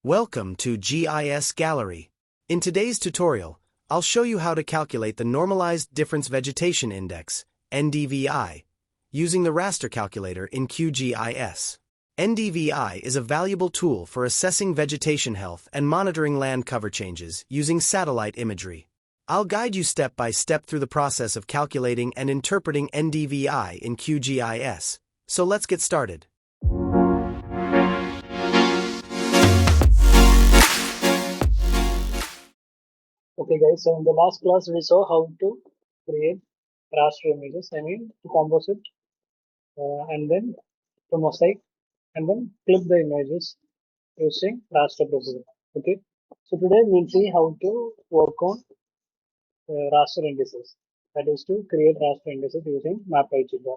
Welcome to GIS Gallery. In today's tutorial, I'll show you how to calculate the Normalized Difference Vegetation Index, NDVI, using the Raster Calculator in QGIS. NDVI is a valuable tool for assessing vegetation health and monitoring land cover changes using satellite imagery. I'll guide you step by step through the process of calculating and interpreting NDVI in QGIS. So let's get started. Okay guys, so in the last class we saw how to create raster images, to composite and then to mosaic and then clip the images using raster processing. Okay, so today we'll see how to work on raster indices, that is to create raster indices using MapAlgebra.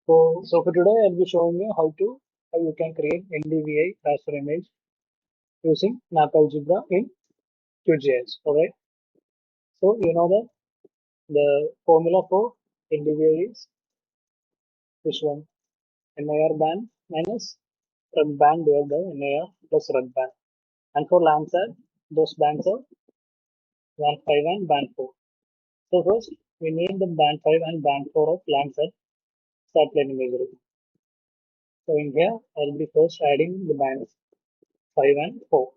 So for today I'll be showing you how you can create NDVI raster image using MapAlgebra in QGIS. Alright, so you know that the formula for NDVI is this one, NIR band minus rug band divided by NIR plus rug band. And for Landsat, those bands are band 5 and band 4. So first, we need the band 5 and band 4 of Landsat satellite imagery. So in here, I'll be first adding the bands 5 and 4.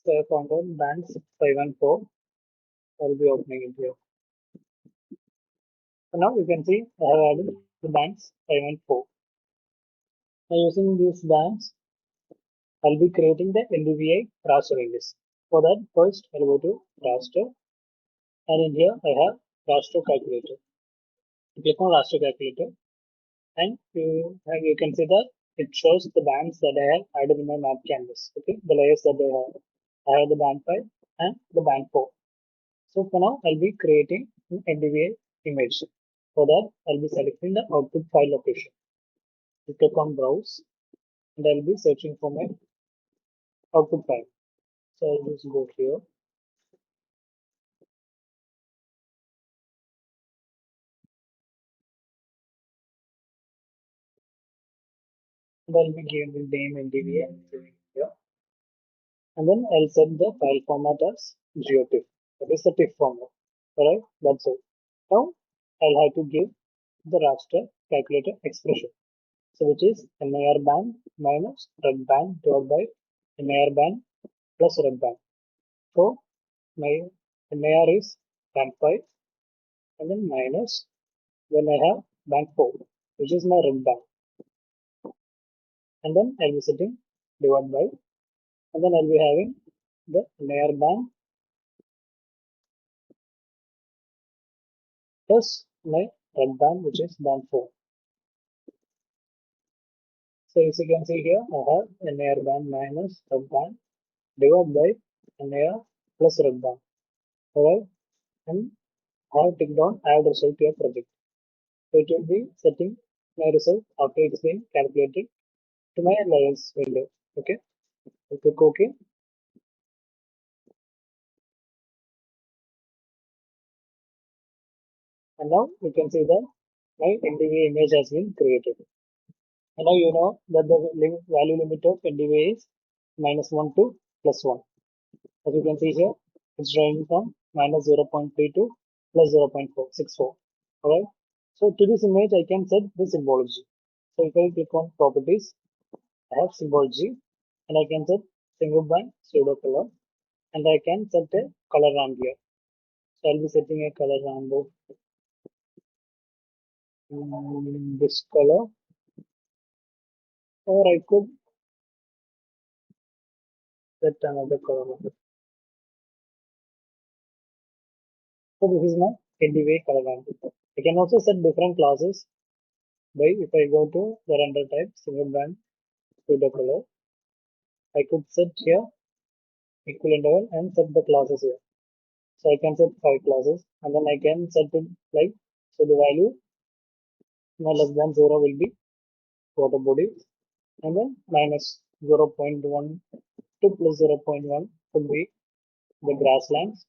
So I found out bands 5 and 4. I'll be opening it here. So now you can see I have added the bands 5 and 4. Now using these bands, I'll be creating the NDVI raster index. For that, first I'll go to raster, and in here I have raster calculator. Click on raster calculator, and you can see that it shows the bands that I have added in my map canvas. Okay, the layers that I have the band 5 and the band 4. So for now, I'll be creating an NDVI image. For that, I'll be selecting the output file location. Click on browse, and I'll be searching for my output file. So I'll just go here. And I'll be giving the name NDVI here. And then I'll set the file format as GeoTIFF. That is the TIFF format. Alright, that's it. Now I'll have to give the raster calculator expression. So which is NIR band minus rug band divided by NIR band plus rug band. So my NIR is band 5 and then minus, when I have band 4, which is my rug band. And then I'll be setting divided by, and then I'll be having the NIR band plus my rug band, which is band 4. So as you can see here, I have NIR band minus rug band divided by NIR plus rug band. Alright, and I have ticked on add result to your project. So it will be setting my result after it's been calculated to my layers window. Okay, so click OK. And now you can see that my NDVI image has been created. And now you know that the value limit of NDVI is -1 to +1. As you can see here, it's ranging from -0.3 to +0.464. Alright. So to this image, I can set the symbology. So if I click on properties, I have symbology, and I can set single band pseudo color, and I can set a color ramp here. So I'll be setting a color ramp of this color, or I could set another color. So this is my NDVI color ramp. I can also set different classes by, if I go to the render type single band pseudo color, I could set here equal interval and set the classes here. So I can set 5 classes, and then I can set it like, so the value less than 0 will be water body, and then minus 0.1 to plus 0.1 could be the grasslands,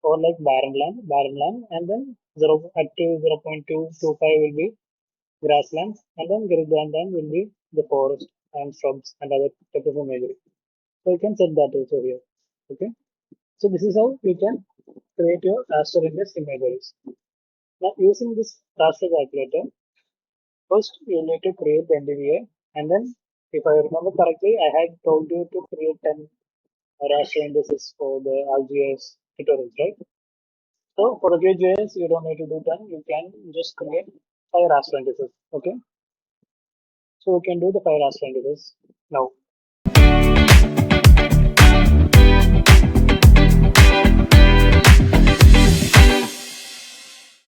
or like barren land, and then 0 at 0.225 will be grassland, and then greater than that will be the forest and shrubs and other type of imagery. So you can set that also here. Okay. So this is how you can create your raster index imageries. Now using this raster calculator, first you need to create the NDVI, and then if I remember correctly, I had told you to create 10 raster indices for the GIS tutorials, right? So for the QGIS, you don't need to do 10, you can just create 5 raster indices. Okay. So we can do the 5 raster indices now.